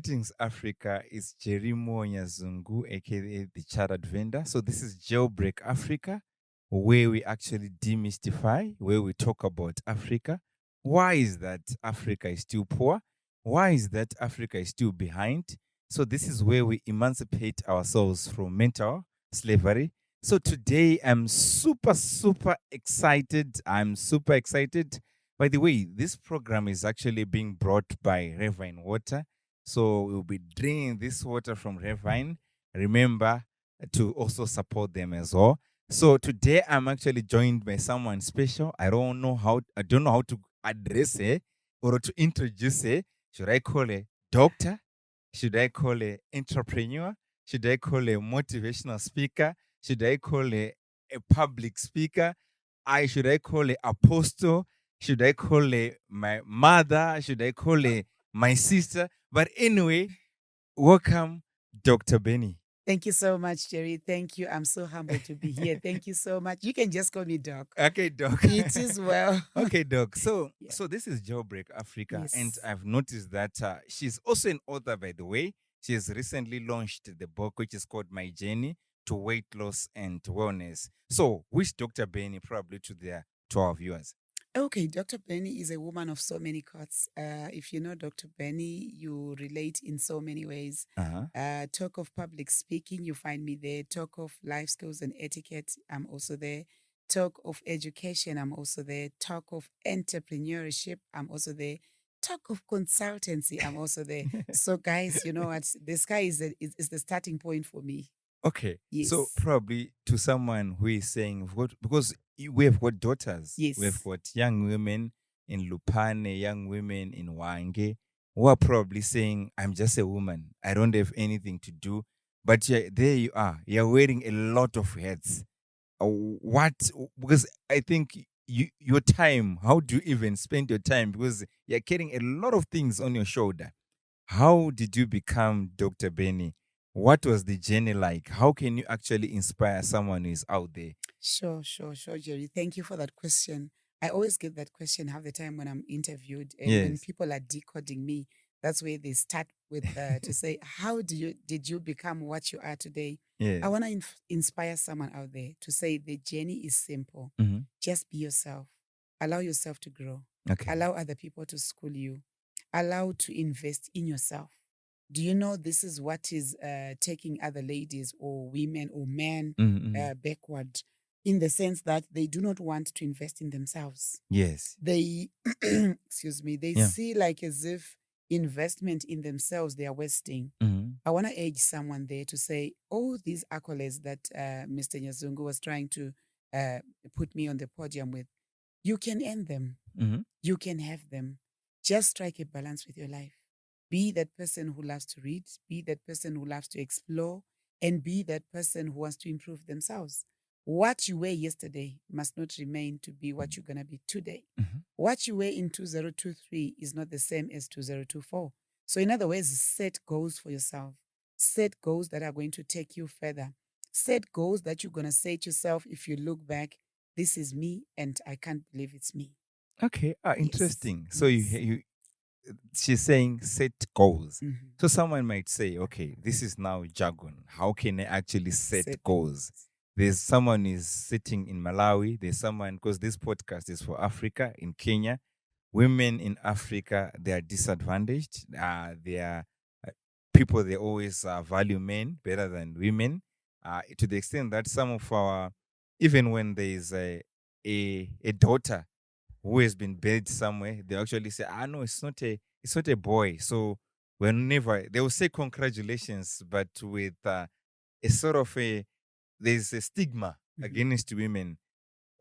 Greetings, Africa. It's Jerimo Nyazungu, aka the Chartered Vendor. So, this is JailBreak Africa, where we actually demystify, where we talk about Africa. Why is that Africa is still poor? Why is that Africa is still behind? So, this is where we emancipate ourselves from mental slavery. So, today I'm super excited. I'm super excited. By the way, this program is actually being brought by Ravine Water. So we'll be drinking this water from Ravine. Remember to also support them as well. So today I'm actually joined by someone special. I don't know how to address her or to introduce her. Should I call her doctor? Should I call her entrepreneur? Should I call her motivational speaker? Should I call her a public speaker? Should I call her apostle? Should I call her my mother? Should I call her my sister? But anyway, welcome, Dr. Benny. Thank you so much, Jerry. Thank you. I'm so humbled to be here. Thank you so much. You can just call me Doc. Okay, Doc. It is well. Okay, Doc. So, Yeah. so this is JailBreak Africa, and Yes. I've noticed that she's also an author, by the way. She has recently launched the book, which is called My Journey to Weight Loss and Wellness. So, which Dr. Benny, probably to our viewers? Okay, Dr. Benny is a woman of so many cuts. If you know Dr. Benny, you relate in so many ways. Uh-huh. Talk of public speaking, you find me there. Talk of life skills and etiquette, I'm also there. Talk of education, I'm also there. Talk of entrepreneurship, I'm also there. Talk of consultancy, I'm also there. So, guys, you know what? The sky is the starting point for me. Okay. So Yes. probably to someone who is saying, because we have got daughters, we have Yes. got young women in Lupane, young women in Wange, who are probably saying, I'm just a woman. I don't have anything to do. But there you are. You're wearing a lot of hats. What? Because I think your time, how do you even spend your time? Because you're carrying a lot of things on your shoulder. How did you become Dr. Benny? What was the journey like? How can you actually inspire someone who is out there? Sure, Jerry. Thank you for that question. I always get that question half the time when I'm interviewed, and when Yes. people are decoding me, that's where they start with to say, "How did you become what you are today?" Yes. I want to inspire someone out there to say the journey is simple. Mm-hmm. Just be yourself. Allow yourself to grow. Okay. Allow other people to school you. Allow to invest in yourself. Do you know this is what is taking other ladies or women or men backward? In the sense that they do not want to invest in themselves. Yes. They, excuse me, they see like as if investment in themselves they are wasting. Mm-hmm. I want to urge someone there to say, all these accolades that Mr. Nyazungu was trying to put me on the podium with, you can earn them. Mm-hmm. You can have them. Just strike a balance with your life. Be that person who loves to read, be that person who loves to explore, and be that person who wants to improve themselves. What you were yesterday must not remain to be what you're going to be today. Mm-hmm. What you were in 2023 is not the same as 2024. So, in other words, set goals for yourself. Set goals that are going to take you further. Set goals that you're going to say to yourself, if you look back, this is me and I can't believe it's me. Okay. Interesting. Yes. So Yes. she's saying set goals. Mhm. So someone might say, okay, this is now jargon. How can I actually set goals? There's someone is sitting in Malawi. There's someone, because this podcast is for Africa, in Kenya. Women in Africa, they are disadvantaged. They are people, they always value men better than women. To the extent that some of our, even when there is a daughter who has been buried somewhere, they actually say, no, it's not a boy. So whenever they will say congratulations, but with a sort of there's a stigma against women.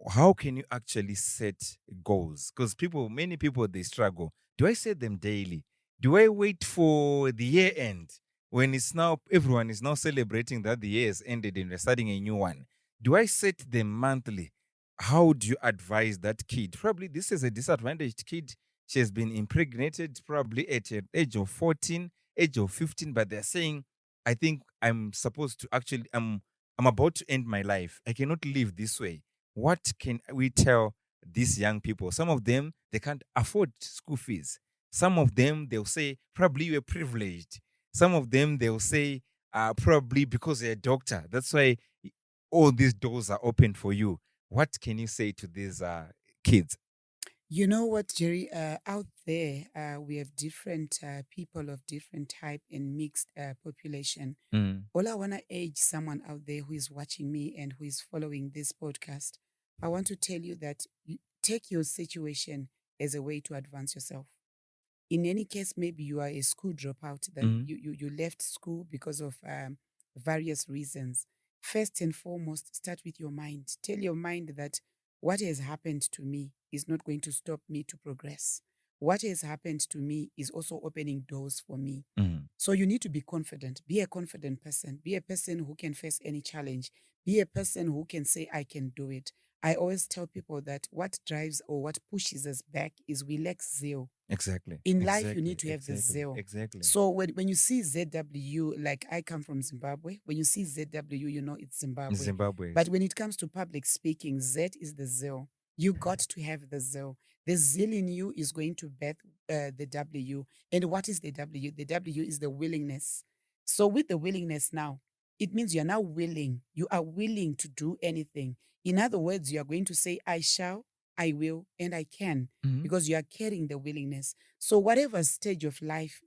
How can you actually set goals? Because many people, they struggle. Do I set them daily? Do I wait for the year end when it's now everyone is now celebrating that the year has ended and we're starting a new one? Do I set them monthly? How do you advise that kid? Probably this is a disadvantaged kid. She has been impregnated probably at the age of 14, age of 15, but they're saying, I think I'm supposed to actually, I'm about to end my life. I cannot live this way. What can we tell these young people? Some of them, they can't afford school fees. Some of them, they'll say, probably you were privileged. Some of them, they'll say, probably because you're a doctor. That's why all these doors are open for you. What can you say to these kids? You know what, Jerry? Out there, we have different people of different type and mixed population. Mm, All I want to urge someone out there who is watching me and who is following this podcast, I want to tell you that take your situation as a way to advance yourself. In any case, maybe you are a school dropout, that mm, you left school because of various reasons. First and foremost, start with your mind. Tell your mind that what has happened to me is not going to stop me to progress. What has happened to me is also opening doors for me. mm, So you need to be confident. Be a confident person. Be a person who can face any challenge. Be a person who can say, I can do it. I always tell people that what drives or what pushes us back is we lack zeal. exactly. In life, you Exactly. need to have the Exactly. zeal. Exactly. So when you see ZW, like I come from Zimbabwe, when you see ZW, you know it's Zimbabwe. Zimbabwe. But when it comes to public speaking, Z is the zeal. You got to have the zeal. The zeal in you is going to birth the W. And what is the W? The W is the willingness. So with the willingness now, it means you're now willing. You are willing to do anything. In other words, you are going to say, I shall, I will, and I can, Mhm. because you are carrying the willingness. So whatever stage of life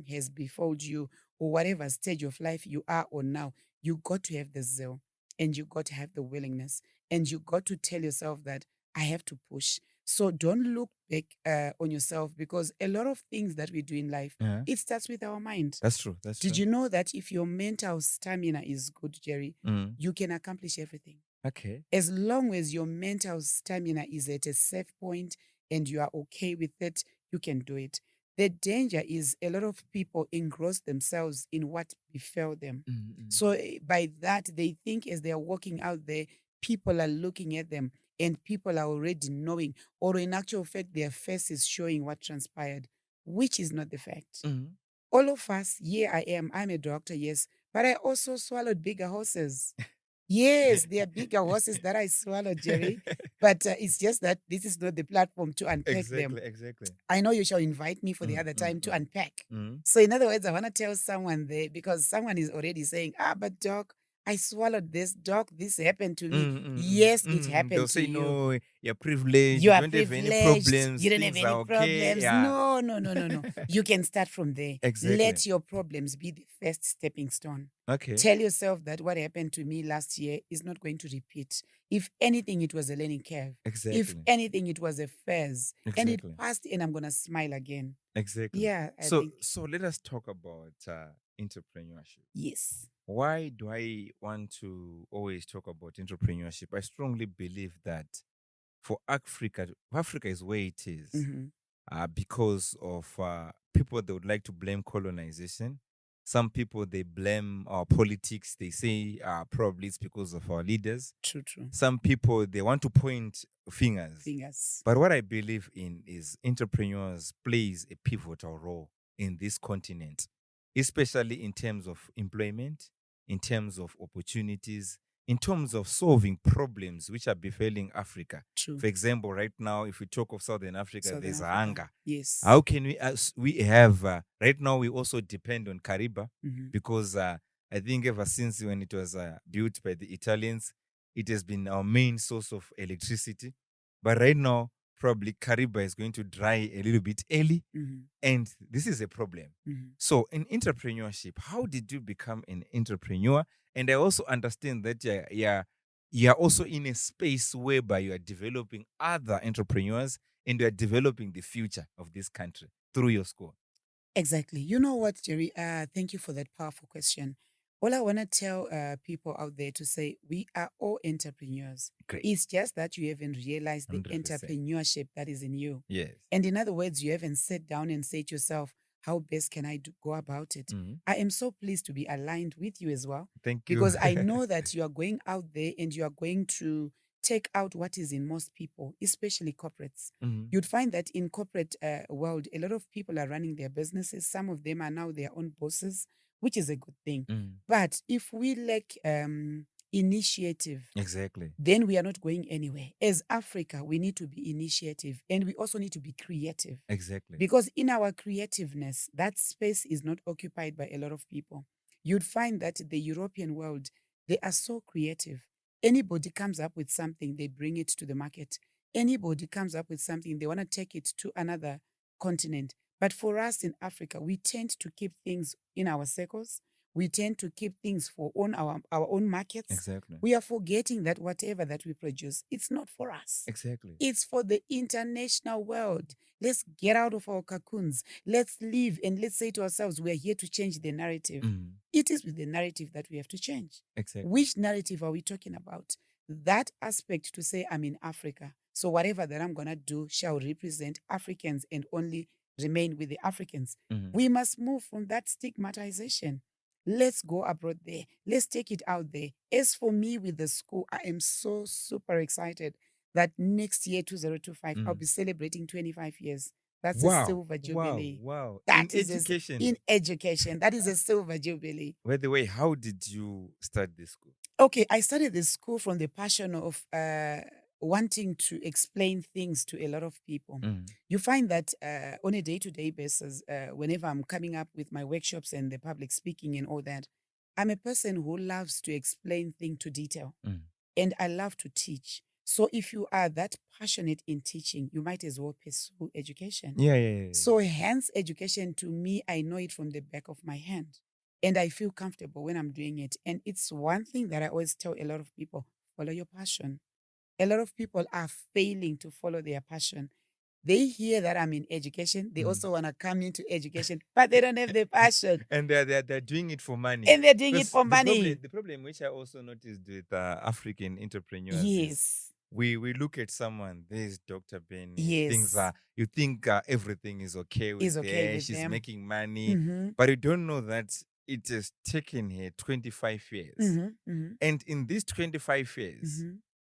has befalled you, or whatever stage of life you are on now, you got to have the zeal and you got to have the willingness and you got to tell yourself that I have to push. So don't look back on yourself, because a lot of things that we do in life, Yeah. it starts with our mind. That's true. That's Did true. you know that if your mental stamina is good, Jerry, Mm. you can accomplish everything? Okay. As long as your mental stamina is at a safe point and you are okay with it, you can do it. The danger is a lot of people engross themselves in what befell them. Mm, So by that, they think as they are walking out there, people are looking at them and people are already knowing, or in actual fact, their face is showing what transpired, which is not the fact. mm. All of us, I'm a doctor, yes, but I also swallowed bigger horses. Yes, there are bigger horses that I swallowed, Jerry, but it's just that this is not the platform to unpack them. Exactly. Exactly. I know you shall invite me for the Mm, other mm, time to mm, unpack. mm. So, in other words, I want to tell someone there, because someone is already saying, but doc, I swallowed this. Doc, this happened to me. Yes, it They'll happened to say, you. no, you're privileged. You You are don't have any privileged. problems. You don't have Things are any okay. problems. Yeah. No, no, no, no, no. You can start from there. Exactly. Let your problems be the first stepping stone. Okay. Tell yourself that what happened to me last year is not going to repeat. If anything, it was a learning curve. Exactly. If anything, it was a phase. And it Exactly. passed, and I'm going to smile again. Exactly. Yeah, I So, think. so let us talk about entrepreneurship. Yes. Why do I want to always talk about entrepreneurship? I strongly believe that for Africa, Africa is where it is Mm-hmm. because of people that would like to blame colonization. Some people, they blame our politics. They say probably it's because of our leaders. True, true. Some people, they want to point fingers. Fingers. But what I believe in is entrepreneurs plays a pivotal role in this continent, especially in terms of employment, in terms of opportunities, in terms of solving problems which are befalling Africa. True. For example, right now, if we talk of Southern Africa, Southern there's Africa. hunger. Yes. How can we, as we have, right now, we also depend on Kariba Mm-hmm. because I think ever since when it was built by the Italians, it has been our main source of electricity. But right now, probably Kariba is going to dry a little bit early. Mm-hmm. And this is a problem. Mm-hmm. So, in entrepreneurship, how did you become an entrepreneur? And I also understand that you're also in a space whereby you are developing other entrepreneurs and you are developing the future of this country through your school. Exactly. You know what, Jerry? Thank you for that powerful question. All I want to tell people out there to say, we are all entrepreneurs. Great. It's just that you haven't realized the 100%. entrepreneurship that is in you. Yes. And in other words, you haven't sat down and said to yourself, how best can I go about it? Mhm. I am so pleased to be aligned with you as well, Thank you. because I know that you are going out there and you are going to take out what is in most people, especially corporates. Mhm. You'd find that in corporate world, a lot of people are running their businesses. Some of them are now their own bosses, which is a good thing. Mm. But if we lack initiative, Exactly. then we are not going anywhere. As Africa, we need to be initiative, and we also need to be creative. Exactly. Because in our creativeness, that space is not occupied by a lot of people. You'd find that the European world, they are so creative. Anybody comes up with something, they bring it to the market. Anybody comes up with something, they want to take it to another continent. But for us in Africa, we tend to keep things in our circles. We tend to keep things for our own markets. Exactly. We are forgetting that whatever that we produce, it's not for us. Exactly. It's for the international world. Let's get out of our cocoons. Let's live and let's say to ourselves, we are here to change the narrative. It is with the narrative that we have to change. Exactly. Which narrative are we talking about? That aspect to say, I'm in Africa. So whatever that I'm going to do shall represent Africans and only remain with the Africans. We must move from that stigmatization. Let's go abroad there. Let's take it out there. As for me with the school, I am so super excited that next year, 2025, I'll be celebrating 25 years. That's a silver jubilee. Wow. That In is education. in education. That is a silver jubilee. By the way, how did you start this school? Okay, I started the school from the passion of wanting to explain things to a lot of people. You find that on a day-to-day basis, whenever I'm coming up with my workshops and the public speaking and all that, I'm a person who loves to explain things to detail. And I love to teach. So if you are that passionate in teaching, you might as well pursue education. Yeah. So hence education, to me, I know it from the back of my hand. And I feel comfortable when I'm doing it. And it's one thing that I always tell a lot of people, follow your passion. A lot of people are failing to follow their passion. They hear that I'm in education. They also want to come into education, but they don't have the passion. And they're doing it for money. And they're doing it for money. The problem which I also noticed with African entrepreneurs Yes. is we look at someone, there's Dr. Benny. Yes. Things are, you think everything is okay with her. She's them. making money. But you don't know that it has taken her 25 years. And in these 25 years,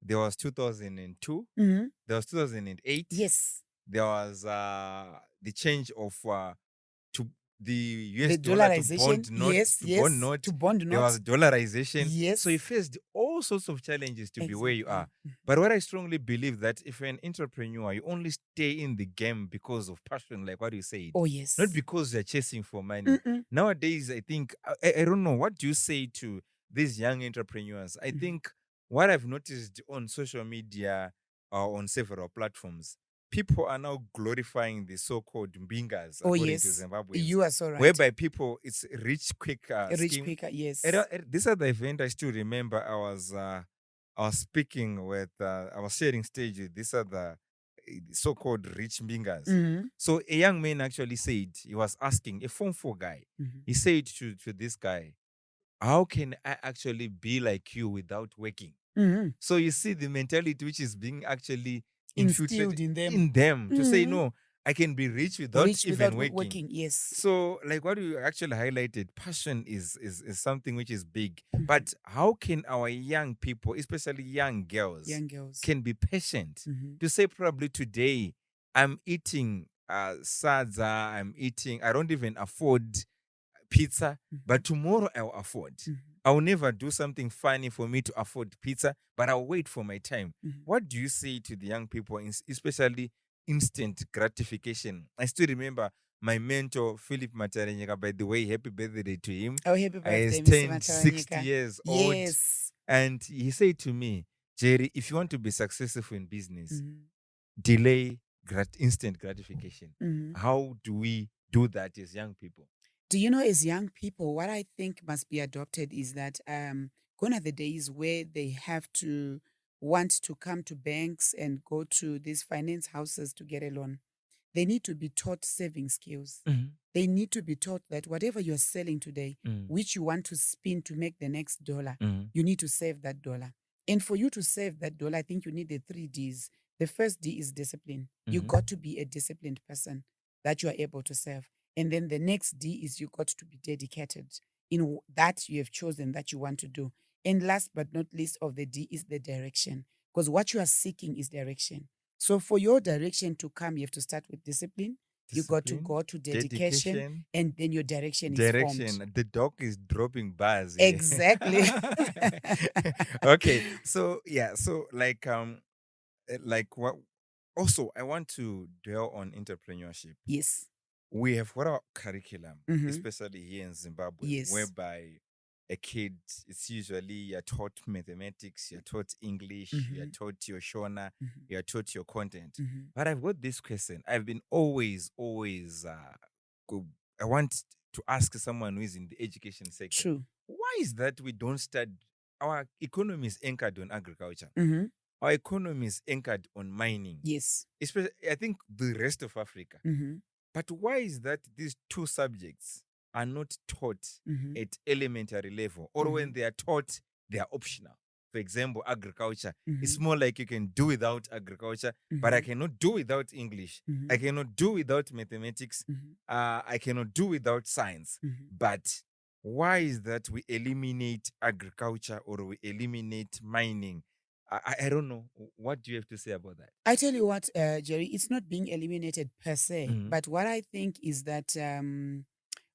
there was 2002, there was 2008. Yes. There was the change of to the US The dollar to dollarization. bond note. Yes, to yes. bond note. To bond note. There was dollarization. Yes. So you faced all sorts of challenges to be where you are. But what I strongly believe that if you're an entrepreneur, you only stay in the game because of passion, like what you said. Oh, yes. Not because you're chasing for money. Nowadays, I think, I don't know, what do you say to these young entrepreneurs? I think what I've noticed on social media or on several platforms, people are now glorifying the so-called mbingas according to Zimbabwe. You are so right. Whereby people, it's rich quick rich scheme. quicker, yes. At this other event, I still remember I was speaking with, I was sharing stage with this other so-called rich mbingas. So a young man actually said, he was asking, a Form 4 guy, he said to this guy, how can I actually be like you without working? So you see the mentality which is being actually instilled in them, to say, no, I can be rich without even working. Yes. So like what you actually highlighted, passion is something which is big. But how can our young people, especially young girls, can be patient to say, probably today I'm eating sadza, I don't even afford pizza, but tomorrow I'll afford. I'll never do something funny for me to afford pizza, but I'll wait for my time. What do you say to the young people, especially instant gratification? I still remember my mentor, Philip Matarenyeka, by the way, happy birthday to him. Oh, happy birthday, He's Mr. turned Matarenyeka. 60 years old. Yes. And he said to me, Jerry, if you want to be successful in business, delay instant gratification. How do we do that as young people? Do you know, as young people, what I think must be adopted is that gone are the days where they have to want to come to banks and go to these finance houses to get a loan. They need to be taught saving skills. They need to be taught that whatever you're selling today, which you want to spin to make the next dollar, you need to save that dollar. And for you to save that dollar, I think you need the 3 Ds. The first D is discipline. You got to be a disciplined person that you are able to serve. And then the next D is you got to be dedicated in that you have chosen that you want to do. And last but not least of the D is the direction, because what you are seeking is direction. So for your direction to come, you have to start with discipline. You got to Discipline, go to dedication, and then your direction is formed. direction. The dog is dropping bars. Exactly. Okay, so yeah, so like what? Also, I want to dwell on entrepreneurship. Yes. We have what our curriculum, Mhm. especially here in Zimbabwe, Yes. whereby a kid, it's usually you're taught mathematics, you're taught English, you're taught your Shona, you're taught your content. Mhm. But I've got this question. I've been always, I want to ask someone who is in the education sector. True. Why is that we don't start? Our economy is anchored on agriculture. Mhm. Our economy is anchored on mining. Yes. Especially, I think the rest of Africa. Mhm. But why is that these two subjects are not taught Mhm. at elementary level, or when they are taught, they are optional? For example, agriculture. It's more like you can do without agriculture, but I cannot do without English. I cannot do without mathematics. I cannot do without science. But why is that we eliminate agriculture or we eliminate mining? I don't know. What do you have to say about that? I tell you what, Jerry, it's not being eliminated per se, but what I think is that,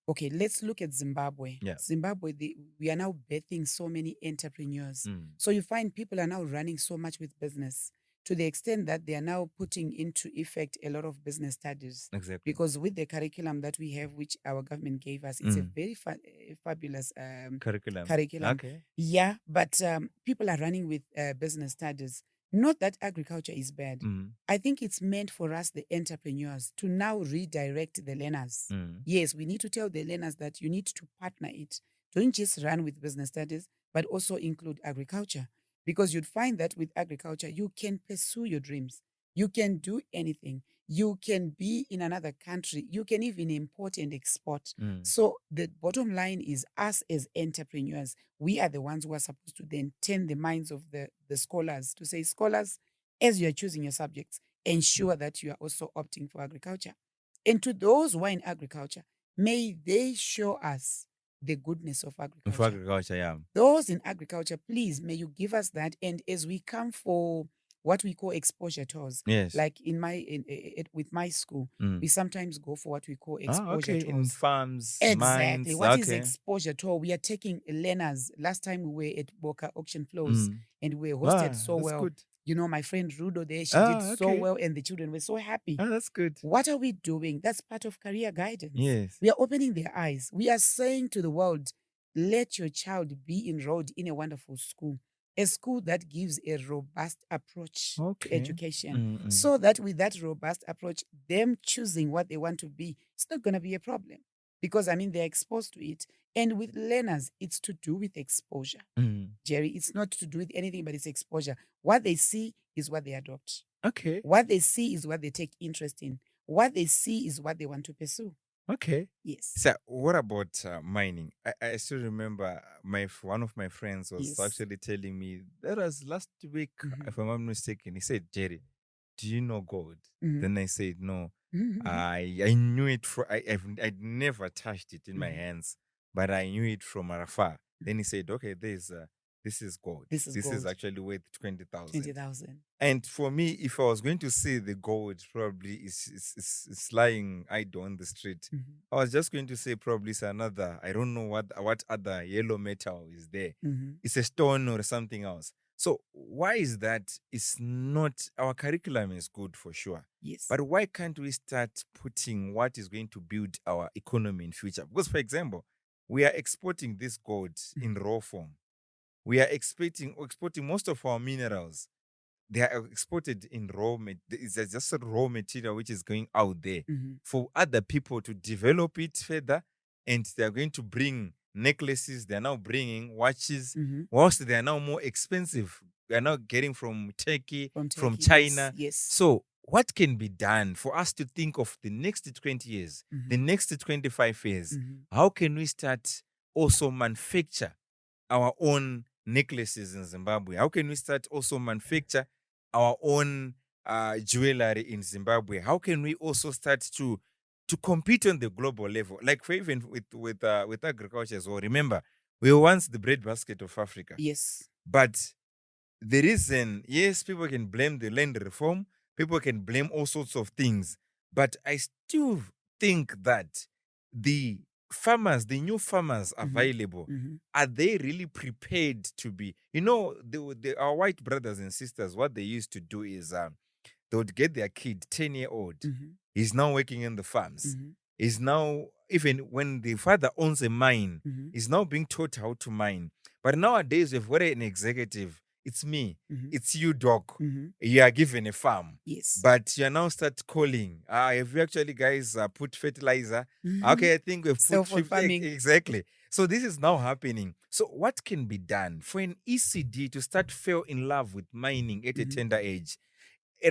okay, let's look at Zimbabwe. Yeah. Zimbabwe, we are now birthing so many entrepreneurs. So you find people are now running so much with business to the extent that they are now putting into effect a lot of business studies. Exactly. Because with the curriculum that we have, which our government gave us, it's a very fabulous Curriculum. Okay. Yeah, but people are running with business studies. Not that agriculture is bad. I think it's meant for us, the entrepreneurs, to now redirect the learners. Yes, we need to tell the learners that you need to partner it. Don't just run with business studies, but also include agriculture. Because you'd find that with agriculture, you can pursue your dreams. You can do anything. You can be in another country. You can even import and export. So the bottom line is us as entrepreneurs, we are the ones who are supposed to then turn the minds of the scholars to say, scholars, as you are choosing your subjects, ensure that you are also opting for agriculture. And to those who are in agriculture, may they show us the goodness of agriculture. For agriculture, yeah. Those in agriculture, please, may you give us that. And as we come for what we call exposure tours, Yes. like with my school, we sometimes go for what we call exposure okay. tours. In farms, Exactly. mines. What is exposure tour? We are taking learners. Last time we were at Boca Auction Flows and we were hosted so that's well. good. You know, my friend Rudo there, she did so well and the children were so happy. That's good. What are we doing? That's part of career guidance. Yes. We are opening their eyes. We are saying to the world, let your child be enrolled in a wonderful school, a school that gives a robust approach to education. So that with that robust approach, them choosing what they want to be, it's not going to be a problem. Because, I mean, they're exposed to it. And with learners, it's to do with exposure. Jerry, it's not to do with anything, but it's exposure. What they see is what they adopt. Okay. What they see is what they take interest in. What they see is what they want to pursue. Okay. Yes. So, what about mining? I still remember one of my friends was actually telling me, that was last week, if I'm not mistaken. He said, Jerry, do you know gold? Then I said, no. I knew it. I'd never touched it in my hands, but I knew it from afar. Then he said, okay, this is gold. This is actually worth 20,000. 20,000. And for me, if I was going to say the gold probably is lying idle on the street, I was just going to say probably it's another, I don't know what other yellow metal is there. It's a stone or something else. So why is that? It's not, our curriculum is good for sure. Yes. But why can't we start putting what is going to build our economy in future? Because, for example, we are exporting this gold in raw form. We are exporting most of our minerals. They are exported in it's just a raw material which is going out there for other people to develop it further, and they are going to bring necklaces. They are now bringing watches. Whilst they are now more expensive, we are now getting from Turkey, from China. Yes. So what can be done for us to think of the next 20 years, the next 25 years? How can we start also manufacture our own necklaces in Zimbabwe? How can we start also manufacture our own jewelry in Zimbabwe? How can we also start to compete on the global level? Like for even with agriculture as well. Remember, we were once the breadbasket of Africa. Yes. But the reason, yes, people can blame the land reform. People can blame all sorts of things. But I still think that the new farmers available, are they really prepared to be, our white brothers and sisters, what they used to do is they would get their kid, 10-year-old. He's now working in the farms. He's now, even when the father owns a mine, he's now being taught how to mine. But nowadays, if we're an executive, it's me, it's you, doc. You are given a farm. Yes. But you now start calling. Have you actually, guys, put fertilizer? Okay, I think we've put Self-farming. Exactly. So this is now happening. So what can be done for an ECD to start fell in love with mining at a tender age?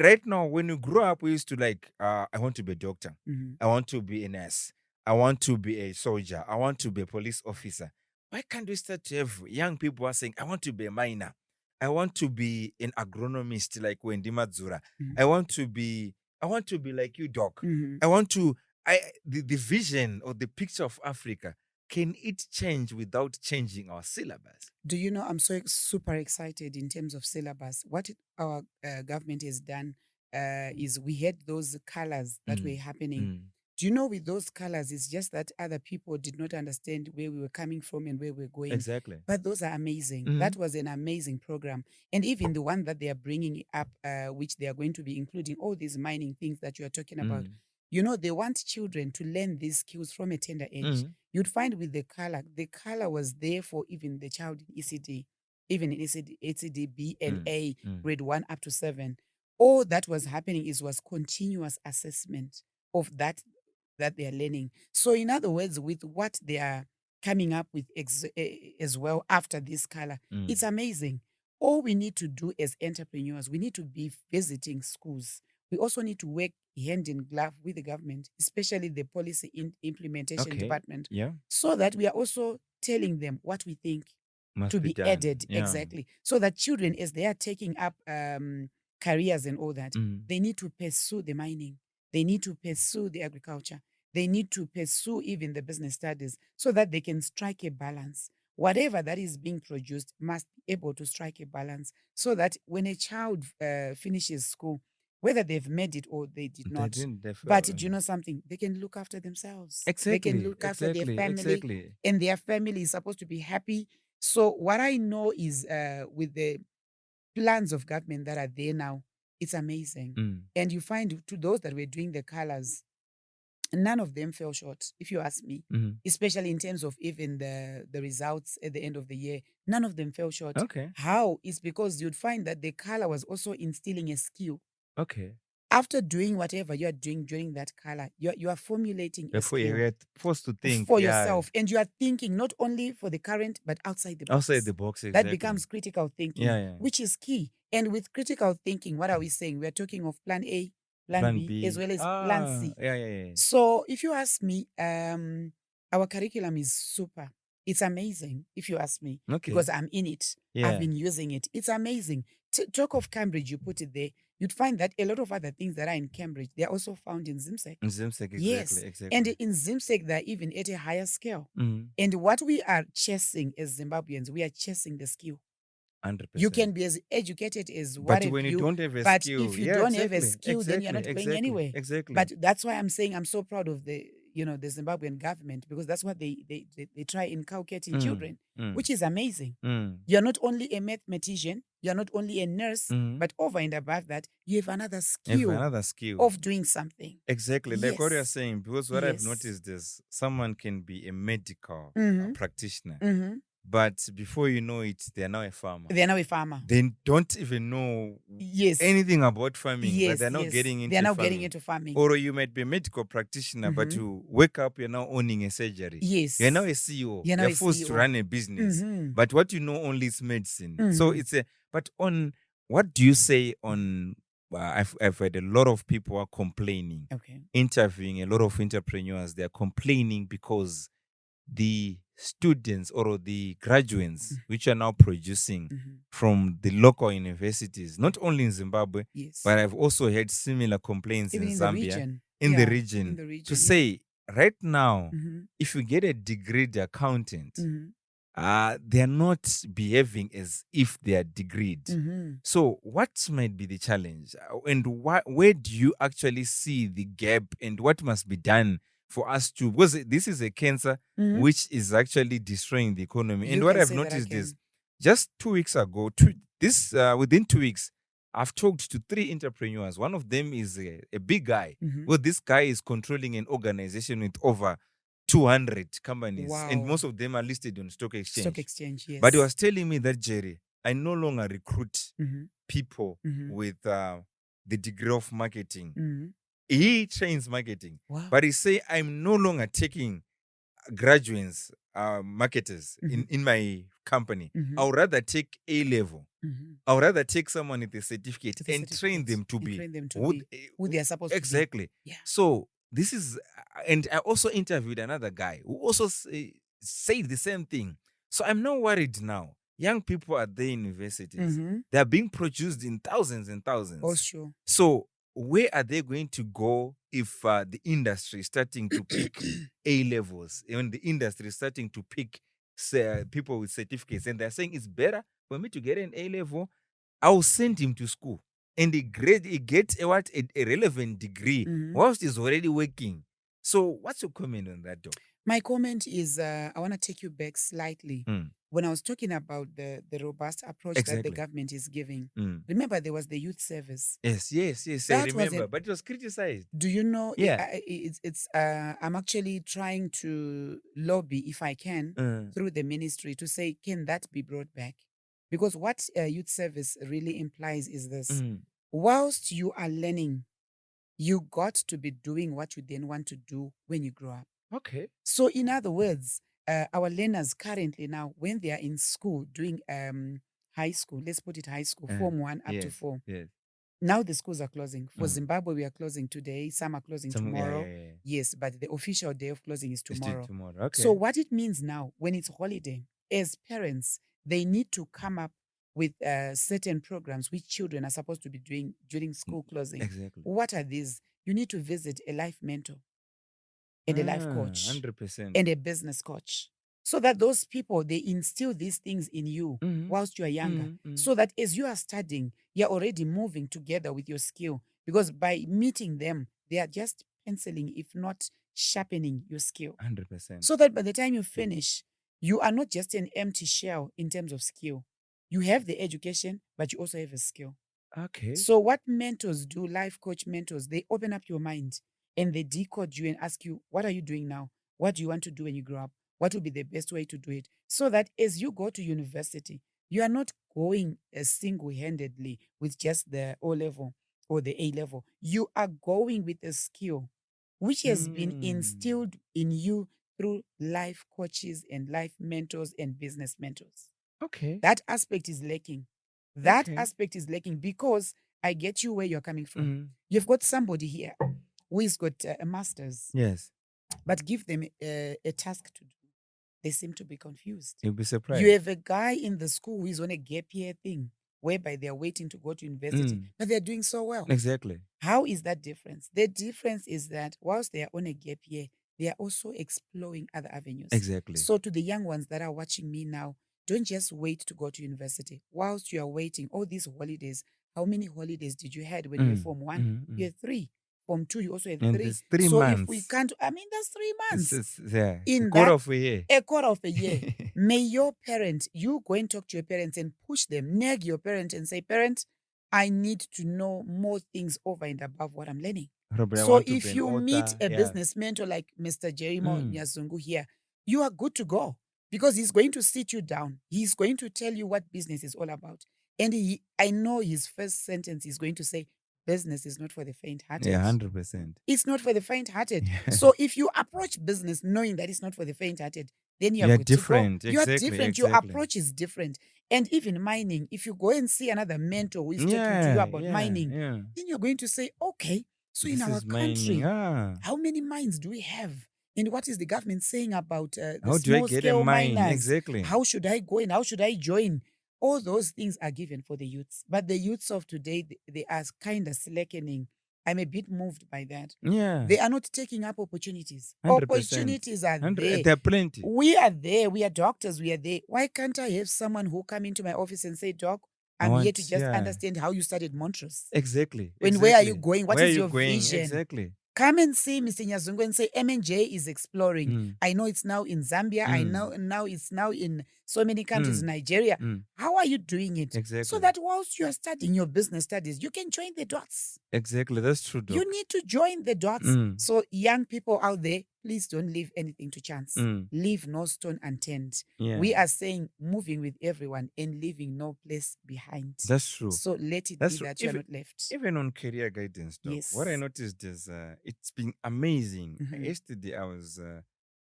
Right now, when you grow up, we used to like, I want to be a doctor. I want to be a nurse. I want to be a soldier. I want to be a police officer. Why can't we start to have young people who are saying, I want to be a miner. I want to be an agronomist like Wendy Madzura. I want to be like you, Doc. I want to, the vision or the picture of Africa, can it change without changing our syllabus? Do you know, I'm so super excited in terms of syllabus. What our government has done is we had those colors that were happening. Do you know, with those colors, it's just that other people did not understand where we were coming from and where we're going. Exactly. But those are amazing. That was an amazing program. And even the one that they are bringing up, which they are going to be including all these mining things that you are talking about. You know, they want children to learn these skills from a tender age. You'd find with the color was there for even the child in ECD, even in ECD B and A, grade 1 up to 7. All that was happening was continuous assessment of that they are learning. So in other words, with what they are coming up with as well after this color, it's amazing. All we need to do as entrepreneurs, we need to be visiting schools. We also need to work hand in glove with the government, especially the policy implementation department, so that we are also telling them what we think Must to be done. added. Yeah. Exactly. So that children, as they are taking up careers and all that, they need to pursue the mining. They need to pursue the agriculture. They need to pursue even the business studies so that they can strike a balance. Whatever that is being produced must be able to strike a balance so that when a child finishes school, whether they've made it or they did not, but do you know something? They can look after themselves. They can look after their family, and their family is supposed to be happy. So what I know is with the plans of government that are there now, it's amazing. And you find to those that were doing the colors, none of them fell short, if you ask me, especially in terms of even the results at the end of the year. None of them fell short. Okay. How? It's because you'd find that the color was also instilling a skill. Okay. After doing whatever you are doing during that color, you are formulating a skill You're forced to think for yourself. And you are thinking not only for the current, but outside the box. Outside the box, exactly. That becomes critical thinking, which is key. And with critical thinking, what are we saying? We're talking of plan A, plan B, as well as plan C. Yeah. So if you ask me, our curriculum is super. It's amazing, if you ask me, because I'm in it. I've been using it. It's amazing. Talk of Cambridge, you put it there. You'd find that a lot of other things that are in Cambridge, they're also found in ZIMSEC. In ZIMSEC, exactly. Yes. Exactly. And in ZIMSEC, they're even at a higher scale. And what we are chasing as Zimbabweans, we are chasing the skill. 100%. You can be as educated as what But when you don't have a but skill, if you don't have a skill, then you're not going anywhere. Exactly. But that's why I'm saying I'm so proud of the Zimbabwean government, because that's what they try inculcating children, which is amazing. You're not only a mathematician, you're not only a nurse, but over and above that, you have another skill of doing something. Exactly. Like what you're saying, because what I've noticed is someone can be a medical practitioner. But before you know it, they're now a farmer. They don't even know anything about farming, but they're now getting into farming. Or you might be a medical practitioner, but you wake up, you're now owning a surgery. Yes. You're now a CEO. You're forced to run a business. But what you know only is medicine. So but on, what do you say on, I've heard a lot of people are complaining, interviewing a lot of entrepreneurs, they're complaining because the students or the graduates which are now producing from the local universities, not only in Zimbabwe, but I've also heard similar complaints even in Zambia, in the region, to say right now, if you get a degreed accountant, they are not behaving as if they are degreed. Mm-hmm. So what might be the challenge? And where do you actually see the gap, and what must be done for us to, because this is a cancer Mm-hmm. which is actually destroying the economy. And You what can I've say that noticed is again. just 2 weeks ago, within 2 weeks, I've talked to 3 entrepreneurs. One of them is a big guy. Mm-hmm. Well, this guy is controlling an organization with over 200 companies, and Wow. most of them are listed on stock exchange. Stock exchange, yes. But he was telling me that, Jerry, I no longer recruit Mm-hmm. people Mm-hmm. with the degree of marketing. Mm-hmm. He trains marketing. Wow. But he say, I'm no longer taking graduates, marketers in my company. Mm-hmm. I would rather take A level. Mm-hmm. I would rather take someone with a certificate With a and train certificate them to and be train them to who be th- who they are supposed to be. exactly. Yeah. So this is, and I also interviewed another guy who also said the same thing. So I'm not worried now. Young people are there in universities. Mm-hmm. They are being produced in thousands and thousands. Oh, sure. So where are they going to go if the industry is starting to pick A levels? When the industry is starting to pick people with certificates, and they're saying it's better for me to get an A level, I'll send him to school, and he gets a relevant degree Mm-hmm. whilst he's already working. So what's your comment on that, though? My comment is I want to take you back slightly. Mm. When I was talking about the robust approach that Exactly. the government is giving, Mm. remember there was the youth service. Yes, I That was remember, but it was criticized. Do you know? Yeah. I'm actually trying to lobby, if I can, through the ministry to say, can that be brought back? Because what youth service really implies is this: whilst you are learning, you got to be doing what you then want to do when you grow up. Okay. So, in other words, our learners currently now, when they are in school doing high school, let's put it high school, Form 1 up to 4. Yes. Now the schools are closing. For Zimbabwe, we are closing today. Some are closing tomorrow. Yeah. Yes, but the official day of closing is tomorrow. Okay. So what it means now, when it's holiday, as parents, they need to come up with certain programs which children are supposed to be doing during school closing. Exactly. What are these? You need to visit a life mentor and a life coach 100%. and a business coach, so that those people, they instill these things in you whilst you are younger, so that as you are studying, you're already moving together with your skill, because by meeting them, they are just penciling, if not sharpening your skill. 100%. So that by the time you finish, you are not just an empty shell in terms of skill. You have the education, but you also have a skill. Okay. So what mentors do, life coach mentors, they open up your mind and they decode you and ask you, what are you doing now? What do you want to do when you grow up? What will be the best way to do it? So that as you go to university, you are not going single-handedly with just the O level or the A level. You are going with a skill which has been instilled in you through life coaches and life mentors and business mentors. Okay. That aspect is lacking. That aspect is lacking, because I get you where you're coming from. You've got somebody here who has got a master's. Yes. But give them a task to do. They seem to be confused. You'll be surprised. You have a guy in the school who is on a gap year thing, whereby they're waiting to go to university, but they're doing so well. Exactly. How is that difference? The difference is that whilst they are on a gap year, they are also exploring other avenues. Exactly. So to the young ones that are watching me now, don't just wait to go to university. Whilst you are waiting, all these holidays, how many holidays did you had when you were Form 1? You had 3. Form 2, you also had 3. There's 3 so months. If we can't, that's 3 months. A quarter of a year. A quarter of a year. May your parent, you go and talk to your parents and push them, nag your parent and say, parent, I need to know more things over and above what I'm learning. Robert, so if you meet a business mentor like Mr. Jerimo Nyazungu here, you are good to go, because he's going to sit you down. He's going to tell you what business is all about. And I know his first sentence is going to say, business is not for the faint-hearted. Yeah, 100%. It's not for the faint-hearted. So if you approach business knowing that it's not for the faint-hearted, then you're different. You're different. Your approach is different. And even mining, if you go and see another mentor who is talking to you about mining, then you're going to say, okay, so this in our country, how many mines do we have? And what is the government saying about the how do I get a mine? miners? Exactly. How should I go and how should I join? All those things are given for the youths. But the youths of today, they are kind of slackening I'm a bit moved by that. Yeah. They are not taking up opportunities. 100%. Opportunities are there. There are plenty. We are there. We are doctors. We are there. Why can't I have someone who come into my office and say, Doc, I'm here to just understand how you started Montrose. Exactly. Where are you going? What Where is are your you going? vision? Exactly. Come and see Mr. Nyazungu and say, M&J is exploring. I know it's now in Zambia. I know now it's now in so many countries in Nigeria. How are you doing it? Exactly. So that whilst you are studying your business studies, you can join the dots. Exactly. That's true, Doc. You need to join the dots. So young people out there, please don't leave anything to chance. Leave no stone unturned. Yeah. We are saying moving with everyone and leaving no place behind. That's true. So let it be that you're not left. Even on career guidance, Doc, Yes. what I noticed is it's been amazing. Yesterday, I was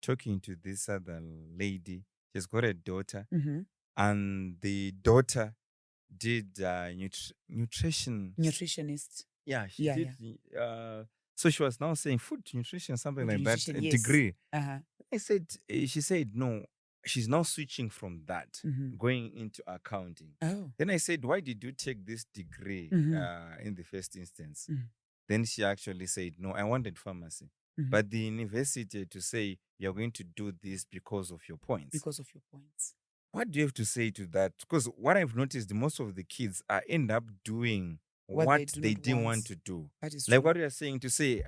talking to this other lady. She's got a daughter, and the daughter did nutritionist. Yeah, she did. So she was now saying food nutrition, something like that, a degree. She said, no, she's now switching from that, going into accounting. Oh. Then I said, why did you take this degree in the first instance? Then she actually said, no, I wanted pharmacy. But the university to say, you're going to do this because of your points. Because of your points. What do you have to say to that? Because what I've noticed, most of the kids end up doing what they didn't want to do. That is like true. What you're saying to say,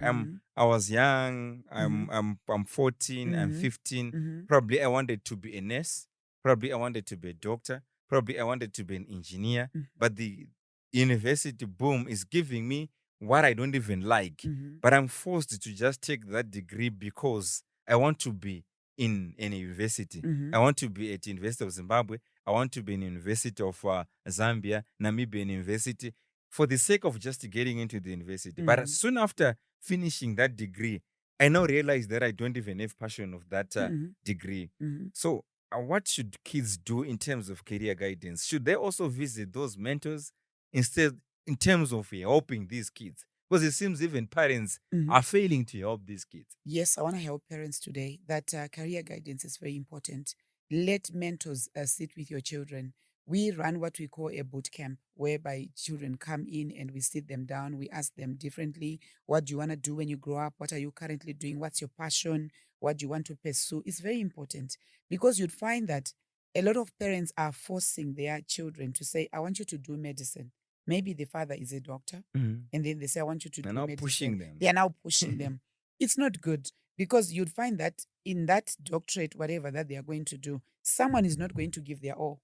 I was young, I'm 14, I'm 15. Probably I wanted to be a nurse. Probably I wanted to be a doctor. Probably I wanted to be an engineer. But the university boom is giving me what I don't even like. But I'm forced to just take that degree because I want to be in a university. I want to be at the University of Zimbabwe. I want to be in the University of Zambia, Namibian University, for the sake of just getting into the university. But soon after finishing that degree, I now realize that I don't even have passion of that degree. So what should kids do in terms of career guidance? Should they also visit those mentors instead in terms of helping these kids? Because it seems even parents are failing to help these kids. Yes, I want to help parents today that career guidance is very important. Let mentors sit with your children. We run what we call a boot camp, whereby children come in and we sit them down. We ask them differently. What do you want to do when you grow up? What are you currently doing? What's your passion? What do you want to pursue? It's very important because you'd find that a lot of parents are forcing their children to say, I want you to do medicine. Maybe the father is a doctor, and then they say, I want you to do medicine. Pushing them. They are now pushing them. It's not good because you'd find that in that doctorate, whatever that they are going to do, someone is not going to give their all.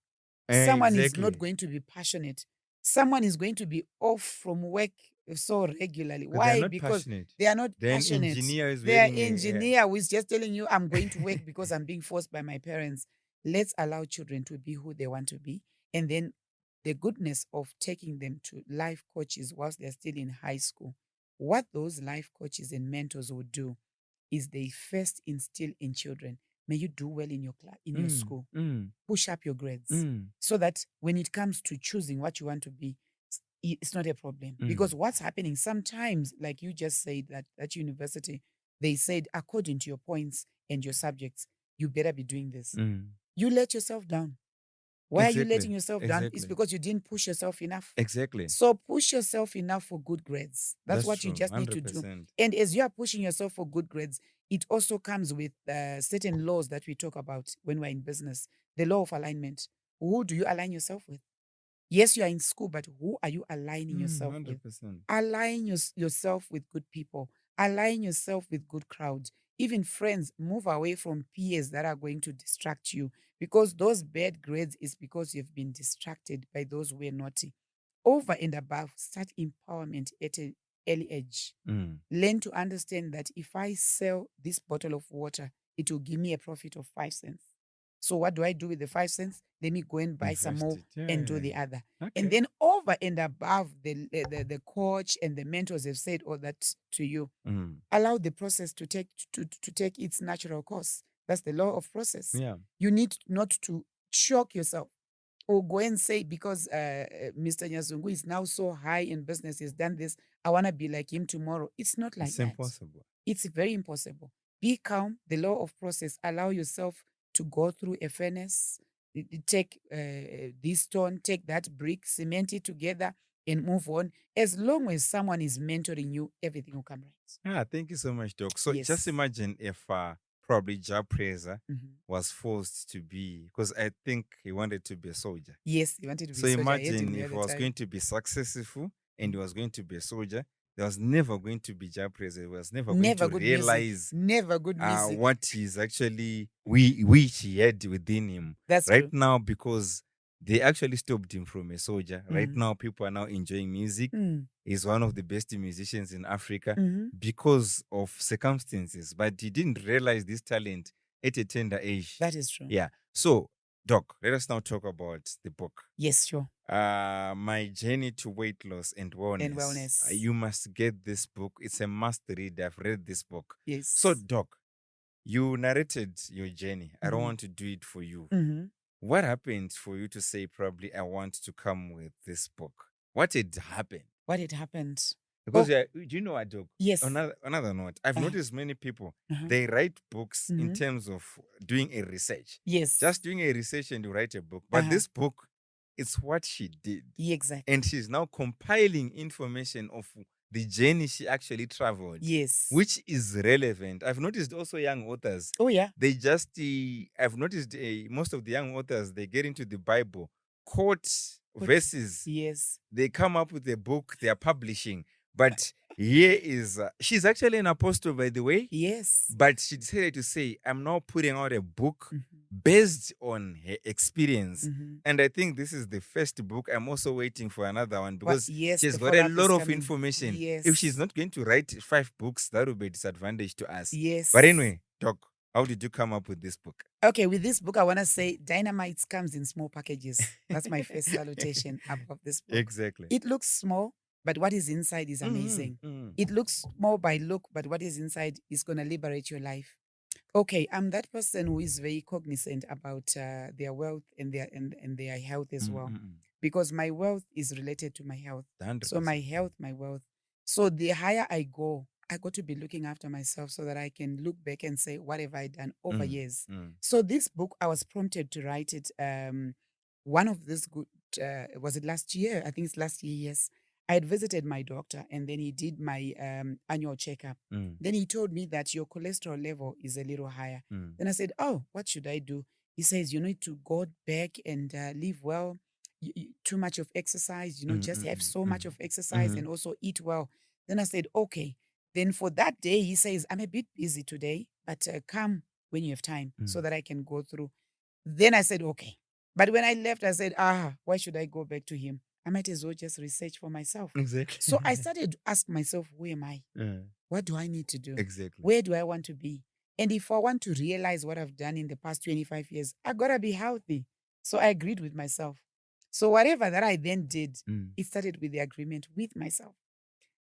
Someone is not going to be passionate. Someone is going to be off from work so regularly. Why? Because they are not passionate. Their engineer who is just telling you, I'm going to work because I'm being forced by my parents. Let's allow children to be who they want to be. And then the goodness of taking them to life coaches whilst they're still in high school. What those life coaches and mentors would do is they first instill in children, may you do well in your class, in your school. Push up your grades so that when it comes to choosing what you want to be, it's not a problem. Because what's happening sometimes, like you just said, that at university, they said, according to your points and your subjects, you better be doing this. You let yourself down. Why are you letting yourself down? It's because you didn't push yourself enough. Exactly. So push yourself enough for good grades. That's what you just 100%. Need to do. And as you are pushing yourself for good grades, it also comes with certain laws that we talk about when we're in business. The law of alignment. Who do you align yourself with? Yes, you are in school, but who are you aligning yourself 100%. With? Align yourself with good people. Align yourself with good crowds. Even friends, move away from peers that are going to distract you, because those bad grades is because you've been distracted by those who are naughty. Over and above, start empowerment at an early age. Learn to understand that if I sell this bottle of water, it will give me a profit of 5 cents. So what do I do with the 5 cents? Let me go and buy some more and do the other. Okay. And then over and above, the coach and the mentors have said all that to you. Allow the process to take its natural course. That's the law of process. Yeah. You need not to shock yourself or go and say, because Mr. Nyazungu is now so high in business, he's done this, I want to be like him tomorrow. It's not like that. It's impossible. It's very impossible. Be calm. The law of process. Allow yourself to go through a furnace, take this stone, take that brick, cement it together, and move on. As long as someone is mentoring you, everything will come right. Thank you so much, Doc. So just Yes. imagine if probably Job Praiser Mhm. was forced to be, because I think he wanted to be a soldier. Yes, he wanted to be So a soldier. I heard him imagine the if he other was time. going to be successful and he was going to be a soldier, there was never going to be Job Praiser. He was never going Never to good music. realize Never good music. what is actually which he had within him. That's Right true. now, because they actually stopped him from a soldier. Right Mhm. now, people are now enjoying music. Mm. He's one of the best musicians in Africa Mhm. because of circumstances, but he didn't realize this talent at a tender age. That is true. Yeah. So, Doc, let us now talk about the book. Yes, sure. My Journey to Weight Loss and Wellness. And wellness. You must get this book. It's a must read. I've read this book. Yes. So, Doc, you narrated your journey. I don't Mhm. want to do it for you. Mhm. What happened for you to say, probably, I want to come with this book? What had happened? What had happened? Because do you know what, Doc? Yes. Another note. I've Uh-huh. noticed many people, Uh-huh. they write books in Mhm. terms of doing a research. Yes. Just doing a research and you write a book. But Uh-huh. this book, it's what she did. Yeah, exactly. And she's now compiling information of the journey she actually traveled. Yes. Which is relevant. I've noticed also young authors. Oh, yeah. They just, I've noticed most of the young authors, they get into the Bible, quote verses. Yes. They come up with a book they are publishing. But here is, she's actually an apostle, by the way. Yes. But she decided to say, I'm now putting out a book Mhm. based on her experience. Mhm. And I think this is the first book. I'm also waiting for another one because yes, she's the got a follow-up lot is of coming. information. Yes. If she's not going to write 5 books, that would be a disadvantage to us. Yes. But anyway, Doc, how did you come up with this book? Okay, with this book, I want to say dynamite comes in small packages. That's my first salutation of this book. Exactly. It looks small, but what is inside is amazing. It looks small by look, but what is inside is going to liberate your life. Okay, I'm that person who is very cognizant about their wealth and their health as well, because my wealth is related to my health. 100%. So my health, my wealth. So the higher I go to be looking after myself so that I can look back and say, what have I done over years? So this book, I was prompted to write it. One of this good, was it last year? I think it's last year, yes. I had visited my doctor and then he did my annual checkup. Then he told me that your cholesterol level is a little higher. Then I said, oh, what should I do? He says, you need to go back and live well. Too much of exercise, just have so much of exercise and also eat well. Then I said, okay. Then for that day, he says, I'm a bit busy today, but come when you have time so that I can go through. Then I said, okay. But when I left, I said, why should I go back to him? I might as well just research for myself. Exactly. So I started to ask myself, who am I? What do I need to do? Exactly. Where do I want to be? And if I want to realize what I've done in the past 25 years, I got to be healthy. So I agreed with myself. So whatever that I then did, it started with the agreement with myself.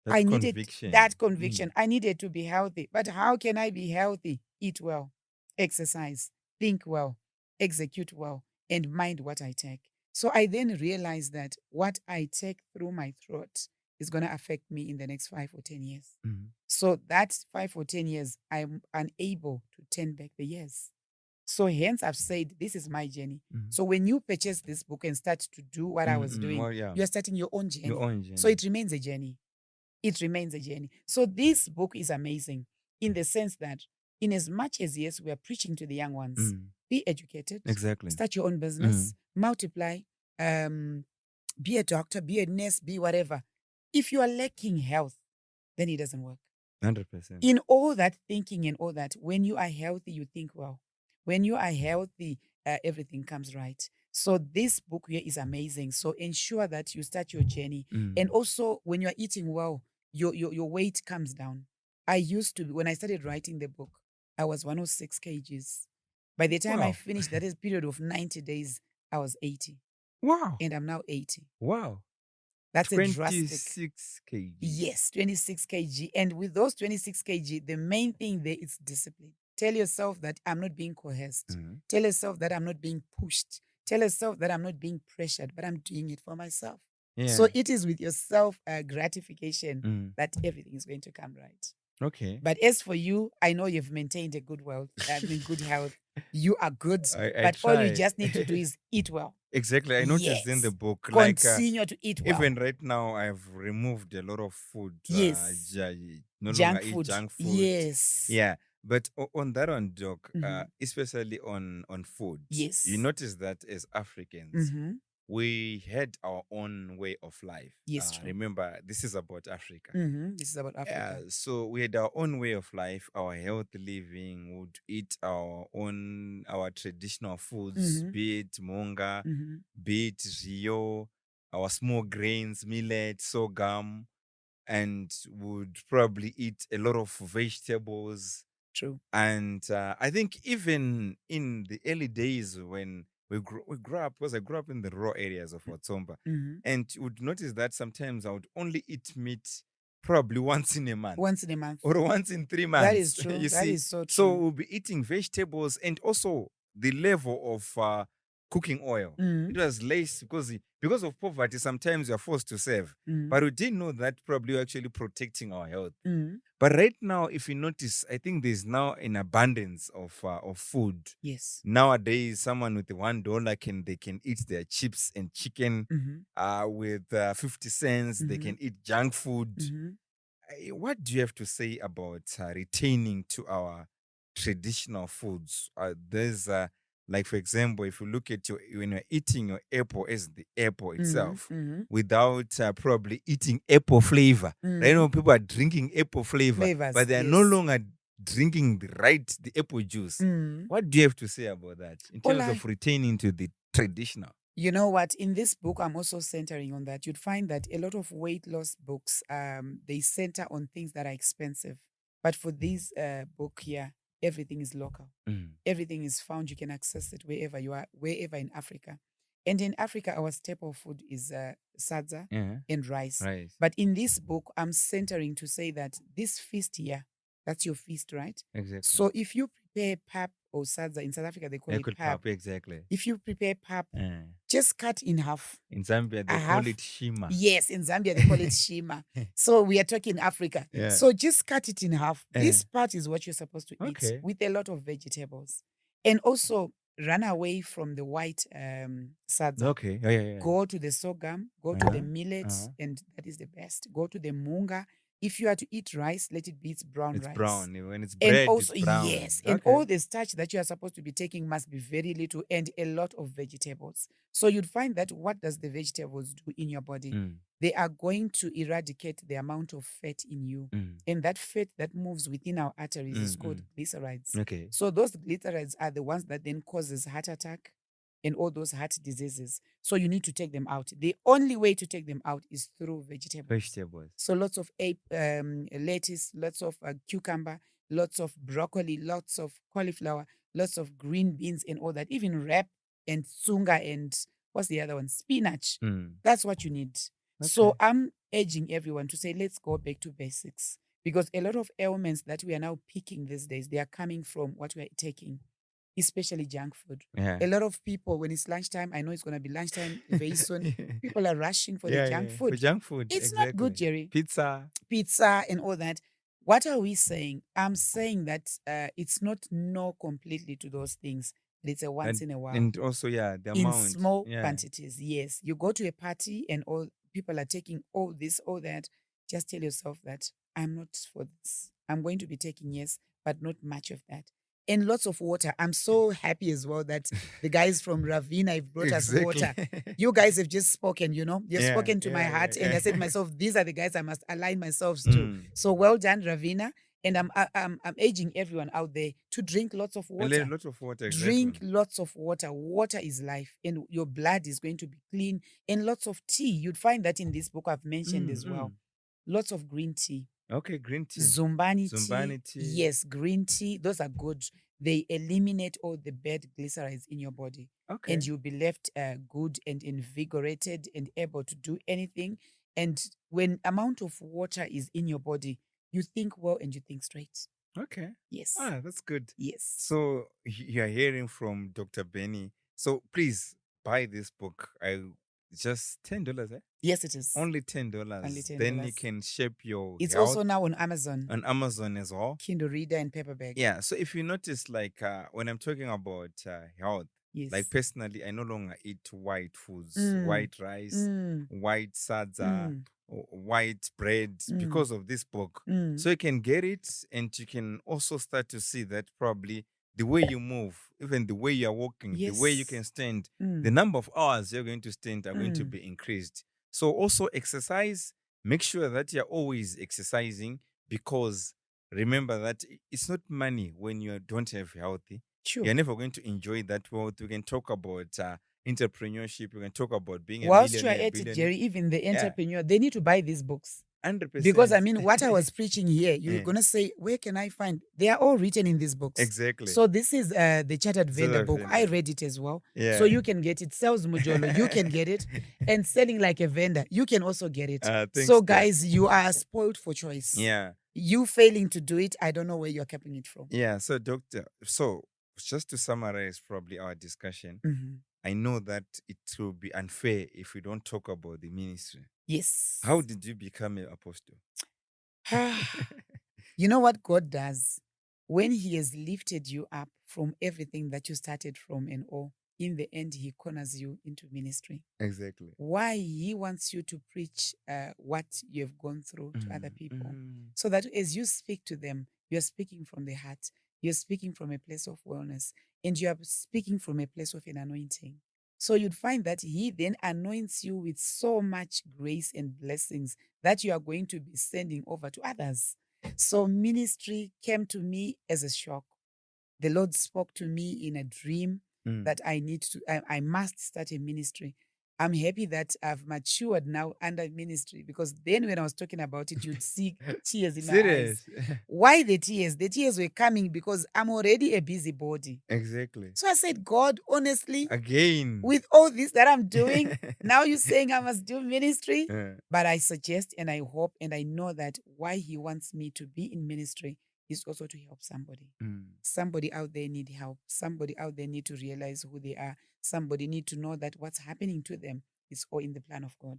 I needed that conviction. I needed to be healthy. But how can I be healthy? Eat well, exercise, think well, execute well, and mind what I take. So I then realized that what I take through my throat is going to affect me in the next 5 or 10 years. So that 5 or 10 years, I'm unable to turn back the years. So hence I've said, this is my journey. So when you purchase this book and start to do what I was doing, you're starting your own journey. So it remains a journey. It remains a journey. So this book is amazing in the sense that in as much as, yes, we are preaching to the young ones, be educated, Exactly. Start your own business, multiply, be a doctor, be a nurse, be whatever. If you are lacking health, then it doesn't work. 100%. In all that thinking and all that, when you are healthy, you think well. When you are healthy, everything comes right. So this book here is amazing. So ensure that you start your journey. And also, when you're eating well, your weight comes down. I used to, when I started writing the book, I was 106 kgs. By the time I finished that period of 90 days, I was 80. Wow. And I'm now 80. Wow. That's 26 a drastic. kg. Yes, 26 kg. And with those 26 kg, the main thing there is discipline. Tell yourself that I'm not being coerced. Tell yourself that I'm not being pushed. Tell yourself that I'm not being pressured, but I'm doing it for myself. Yeah. So it is with your self gratification that everything is going to come right. Okay. But as for you, I know you've maintained a good good health. you are good. I But all you try. just need to do is eat well. Exactly. I noticed in the Yes. book, like Continue to eat well. even right now, I've removed a lot of food. Yes. No longer Junk eat food. junk food. Yes. Yeah. But on that one, Doc, Mhm. especially on food, Yes. you notice that as Africans, Mm-hmm. we had our own way of life. Yes, true. Remember, this is about Africa. Mm-hmm. This is about Africa. So we had our own way of life, our healthy living, would eat our traditional foods, Mhm. be it monga, Mm-hmm. be it rio, our small grains, millet, sorghum, and would probably eat a lot of vegetables. True. And I think even in the early days when we grew up, because I grew up in the rural areas of Watsomba, Mm-hmm. and you would notice that sometimes I would only eat meat probably once in a month Once in a month. or once in 3 months. That is true. You That see, is so so true. we'll be eating vegetables and also the level of cooking oil. Mm-hmm. It was less because of poverty. Sometimes you're forced to save, Mm-hmm. but we didn't know that probably we're actually protecting our health. Mm-hmm. But right now, if you notice, I think there's now an abundance of food. Yes. Nowadays, someone with $1 they can eat their chips and chicken. Mm-hmm. With 50 cents, they can eat junk food. Mm-hmm. What do you have to say about retaining to our traditional foods? There's like, for example, if you look at when you're eating your apple as the apple itself, Mm-hmm. without probably eating apple flavor. Right now, people are drinking apple flavor, Flavors, but they are no yes. longer drinking the apple juice. What do you have to say about that in terms of retaining to the traditional? You know what? In this book, I'm also centering on that. You'd find that a lot of weight loss books, they center on things that are expensive. But for this book here, everything is local. Everything is found. You can access it wherever you are, wherever in Africa. And in Africa, our staple food is sadza and rice. But in this book, I'm centering to say that this feast here, that's your feast, right? Exactly. So if you prepare pap or sadza, in South Africa, they call it pap. Exactly. If you prepare pap, just cut in half. In Zambia, they call it shima. Yes, in Zambia, they call it shima. So we are talking Africa. Yeah. So just cut it in half. This part is what you're supposed to eat with a lot of vegetables. And also run away from the white sadza. Okay. Yeah. Go to the sorghum, go to the millet, and that is the best. Go to the munga. If you are to eat rice, let it be brown rice. It's brown. When it's bread, and also, it's brown. yes, and all the starch that you are supposed to be taking must be very little and a lot of vegetables. So you'd find that what does the vegetables do in your body? They are going to eradicate the amount of fat in you. And that fat that moves within our arteries is called glycerides. Okay. So those glycerides are the ones that then causes heart attack and all those heart diseases. So you need to take them out. The only way to take them out is through vegetables. So lots of lettuce, lots of cucumber, lots of broccoli, lots of cauliflower, lots of green beans and all that. Even rap and tsunga and what's the other one? Spinach. That's what you need. Okay. So I'm urging everyone to say, let's go back to basics. Because a lot of ailments that we are now picking these days, they are coming from what we are taking, especially junk food. Yeah. A lot of people, when it's lunchtime, I know it's going to be lunchtime very soon, people are rushing for the junk food. For junk food, it's not good, Jerry. Pizza and all that. What are we saying? I'm saying that it's not no completely to those things. It's a once in a while. And also, the amount. In small quantities, yes. You go to a party and all people are taking all this, all that. Just tell yourself that I'm not for this. I'm going to be taking, yes, but not much of that. And lots of water. I'm so happy as well that the guys from Ravina have brought us water. You guys have just spoken, You've spoken to my heart. And I said to myself, these are the guys I must align myself to. So well done, Ravina. And I'm urging everyone out there to drink lots of water. Lots of water. Exactly. Drink lots of water. Water is life. And your blood is going to be clean. And lots of tea. You'd find that in this book I've mentioned as well. Lots of green tea. Okay, green tea. Zumbani tea. Yes, green tea. Those are good. They eliminate all the bad glycerides in your body. Okay. And you'll be left good and invigorated and able to do anything. And when amount of water is in your body, you think well and you think straight. Okay. Yes. That's good. Yes. So you're hearing from Dr. Benny. So please buy this book. I Just $10, eh? Yes, it is. Only $10. Only Then you $10. can shape your It's health also now on Amazon, on Amazon as well. Kindle Reader and paperback. Yeah. So if you notice, like when I'm talking about health, Yes. like personally, I no longer eat white foods, white rice, white sadza, white bread because of this book. So you can get it, and you can also start to see that probably the way you move, even the way you are walking, the way you can stand, the number of hours you're going to stand are going to be increased. So also exercise. Make sure that you're always exercising, because remember that it's not money when you don't have healthy. Sure. You're never going to enjoy that wealth. We can talk about entrepreneurship. We can talk about being a Whilst you are millionaire, at it, billionaire. Jerry, even the entrepreneur, they need to buy these books. 100%. Because I mean, what I was preaching here, you're Yeah. gonna say, where can I find? They are all written in these books. Exactly. So this is the Chartered Vendor book. I read it as well. Yeah. So you can get it. Sells Mujolo, you can get it. And selling like a vendor, you can also get it. So guys, you are spoiled for choice. Yeah. You failing to do it, I don't know where you're keeping it from. Yeah. So doctor, just to summarize probably our discussion, I know that it will be unfair if we don't talk about the ministry. Yes. How did you become an apostle? You know what God does? When He has lifted you up from everything that you started from and all, in the end, He corners you into ministry. Exactly. Why? He wants you to preach what you have gone through to other people. So that as you speak to them, you're speaking from the heart. You're speaking from a place of wellness. And you are speaking from a place of an anointing. So you'd find that He then anoints you with so much grace and blessings that you are going to be sending over to others. So ministry came to me as a shock. The Lord spoke to me in a dream that I must start a ministry. I'm happy that I've matured now under ministry, because then when I was talking about it, you'd see tears in my eyes. Why the tears? The tears were coming because I'm already a busybody. Exactly. So I said, God, honestly, again, with all this that I'm doing, now you're saying I must do ministry. But I suggest and I hope and I know that why He wants me to be in ministry is also to help somebody. Somebody out there need help. Somebody out there need to realize who they are. Somebody need to know that what's happening to them is all in the plan of God.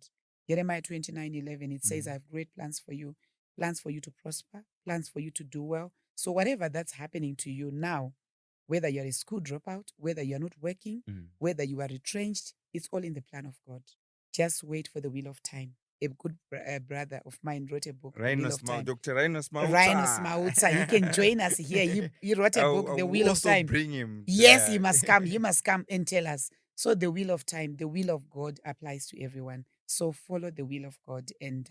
Jeremiah 29:11, it says, I have great plans for you to prosper, plans for you to do well. So whatever that's happening to you now, whether you're a school dropout, whether you're not working, whether you are retrenched, it's all in the plan of God. Just wait for the will of time. A good brother of mine wrote a book, The Wheel of Time. Dr. Rhinos Mautsa. He can join us here. He wrote a book, The Wheel of Time. Bring him. Yes, he must come. He must come and tell us. So the will of time, the will of God applies to everyone. So follow the will of God and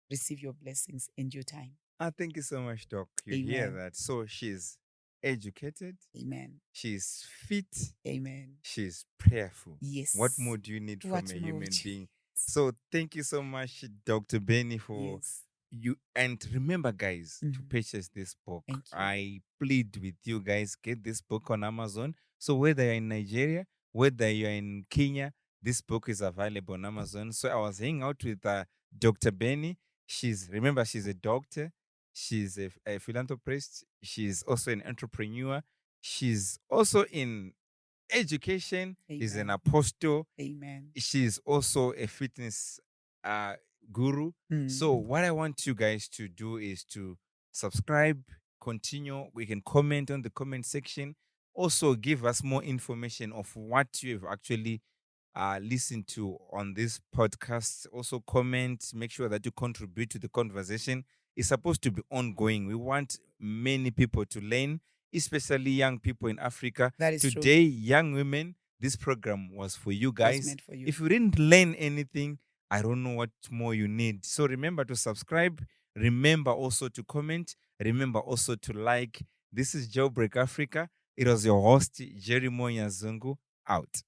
receive your blessings in due time. Thank you so much, Doc. You hear that? So she's educated. Amen. She's fit. Amen. She's prayerful. Yes. What more do you need from a human being? So thank you so much, Dr. Benny, for you. And remember, guys, to purchase this book. I plead with you guys, get this book on Amazon. So whether you're in Nigeria, whether you're in Kenya, this book is available on Amazon. So I was hanging out with Dr. Benny. She's a doctor. She's a philanthropist. She's also an entrepreneur. She's also in education. Amen. Is an apostle. Amen. She's also a fitness guru. So what I want you guys to do is to subscribe, continue. We can comment on the comment section. Also give us more information of what you have actually listened to on this podcast. Also comment, make sure that you contribute to the conversation. It's supposed to be ongoing. We want many people to learn, especially young people in Africa. That is Today, true. Young women, this program was for you guys. Meant for you. If you didn't learn anything, I don't know what more you need. So remember to subscribe. Remember also to comment. Remember also to like. This is JailBreak Africa. It was your host, Jerry Moya Zungu, out.